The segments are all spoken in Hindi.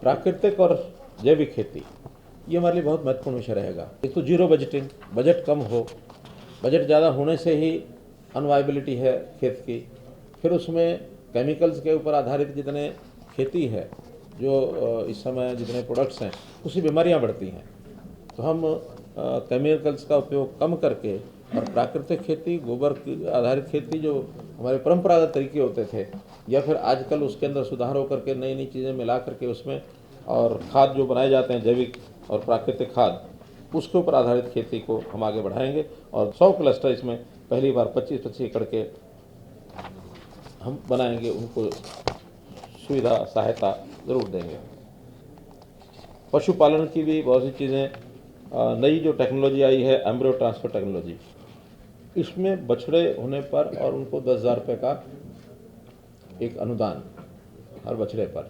प्राकृतिक और जैविक खेती ये हमारे लिए बहुत महत्वपूर्ण विषय रहेगा। एक तो जीरो बजटिंग, बजट कम हो, बजट ज़्यादा होने से ही अनवाइबिलिटी है खेत की। फिर उसमें केमिकल्स के ऊपर आधारित जितने खेती है, जो इस समय जितने प्रोडक्ट्स हैं, उसकी बीमारियां बढ़ती हैं। तो हम केमिकल्स का उपयोग कम करके और प्राकृतिक खेती, गोबर की आधारित खेती जो हमारे परंपरागत तरीके होते थे, या फिर आजकल उसके अंदर सुधार होकर के नई नई चीज़ें मिला करके उसमें और खाद जो बनाए जाते हैं जैविक और प्राकृतिक खाद, उसके ऊपर आधारित खेती को हम आगे बढ़ाएंगे। और 100 क्लस्टर इसमें पहली बार 25-25 एकड़ के हम बनाएंगे, उनको सुविधा सहायता ज़रूर देंगे। पशुपालन की भी बहुत सी चीज़ें, नई जो टेक्नोलॉजी आई है एम्ब्रियो ट्रांसफ़र टेक्नोलॉजी, इसमें बछड़े होने पर और उनको 10,000 रुपये का एक अनुदान हर बछड़े पर,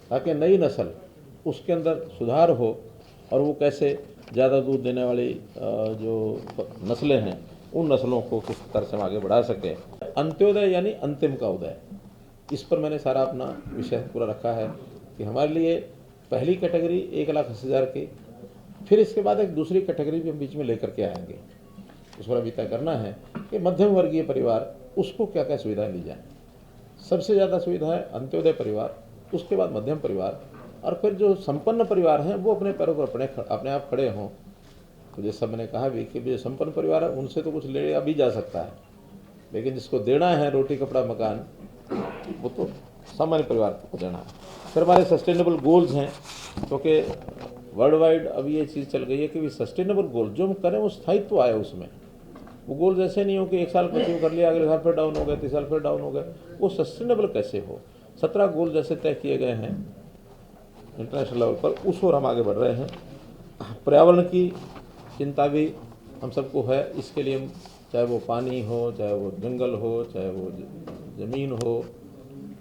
ताकि नई नस्ल उसके अंदर सुधार हो और वो कैसे ज़्यादा दूध देने वाली जो नस्लें हैं उन नस्लों को किस तरह से हम आगे बढ़ा सकें। अंत्योदय यानी अंतिम का उदय, इस पर मैंने सारा अपना विषय पूरा रखा है कि हमारे लिए पहली कैटेगरी 1,80,000 की, फिर इसके बाद एक दूसरी कैटेगरी भी हम बीच में लेकर के आएंगे। उस पर अभी तय करना है कि मध्यम वर्गीय परिवार उसको क्या क्या सुविधाएं दी जाए। सबसे ज़्यादा सुविधा है अंत्योदय परिवार, उसके बाद मध्यम परिवार, और फिर जो संपन्न परिवार हैं वो अपने पैरों पर अपने आप खड़े हों। तो जैसा मैंने कहा भी कि जो संपन्न परिवार है उनसे तो कुछ लिया भी जा सकता है, लेकिन जिसको देना है रोटी कपड़ा मकान, वो तो सामान्य परिवार को देना है। फिर हमारे सस्टेनेबल गोल्स हैं, क्योंकि वर्ल्ड वाइड अब ये चीज़ चल गई है कि सस्टेनेबल गोल जो हम करें वो स्थायित्व आए उसमें। वो गोल्स ऐसे नहीं हो कि एक साल अचीव कर लिया, अगले साल फिर डाउन हो गए, 3 साल फिर डाउन हो गए। वो सस्टेनेबल कैसे हो। 17 गोल जैसे तय किए गए हैं इंटरनेशनल लेवल पर, उस ओर हम आगे बढ़ रहे हैं। पर्यावरण की चिंता भी हम सबको है, इसके लिए चाहे वो पानी हो, चाहे वो जंगल हो, चाहे वो ज़मीन हो,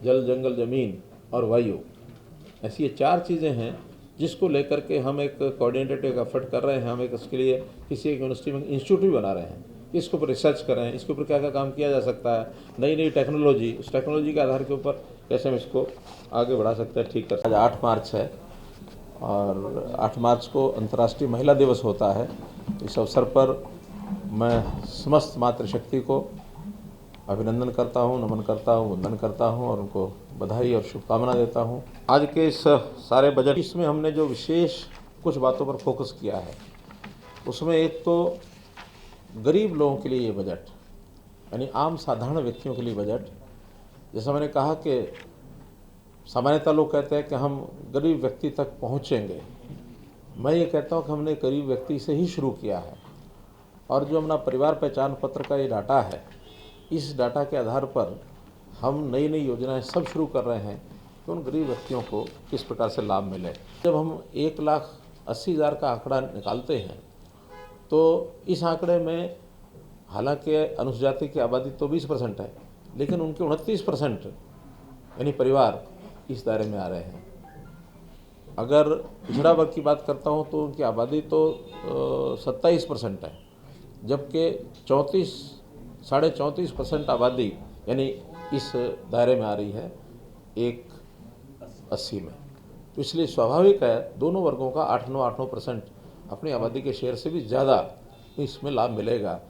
जल जंगल ज़मीन और वायु, ऐसी ये 4 चीज़ें हैं जिसको लेकर के हम एक कोऑर्डिनेटेड एफर्ट कर रहे हैं। हम एक इसके लिए किसी एक यूनिवर्सिटी में इंस्टीट्यूट भी बना रहे हैं, इसके ऊपर रिसर्च करें, इसके ऊपर क्या क्या काम किया जा सकता है, नई नई टेक्नोलॉजी, उस टेक्नोलॉजी के आधार के ऊपर कैसे हम इसको आगे बढ़ा सकते हैं, ठीक कर सकते हैं। आज 8 मार्च है और 8 मार्च को अंतर्राष्ट्रीय महिला दिवस होता है। इस अवसर पर मैं समस्त मातृशक्ति को अभिनंदन करता हूँ, नमन करता हूँ, वंदन करता हूँ और उनको बधाई और शुभकामना देता हूँ। आज के इस सारे बजट इसमें हमने जो विशेष कुछ बातों पर फोकस किया है, उसमें एक तो गरीब लोगों के लिए ये बजट, यानी आम साधारण व्यक्तियों के लिए बजट। जैसा मैंने कहा कि सामान्यतः लोग कहते हैं कि हम गरीब व्यक्ति तक पहुँचेंगे, मैं ये कहता हूँ कि हमने गरीब व्यक्ति से ही शुरू किया है। और जो अपना परिवार पहचान पत्र का ये डाटा है, इस डाटा के आधार पर हम नई नई योजनाएं सब शुरू कर रहे हैं कि उन गरीब व्यक्तियों को किस प्रकार से लाभ मिले। जब हम 1,80,000 का आंकड़ा निकालते हैं तो इस आंकड़े में हालांकि अनुसूचित जाति की आबादी तो 20% है, लेकिन उनके 29% यानी परिवार इस दायरे में आ रहे हैं। अगर पिछड़ा वर्ग की बात करता हूँ तो उनकी आबादी तो 27% है, जबकि 34.5% आबादी यानी इस दायरे में आ रही है 1,80 में। तो इसलिए स्वाभाविक है दोनों वर्गों का 8-9% अपनी आबादी के शेयर से भी ज़्यादा इसमें लाभ मिलेगा।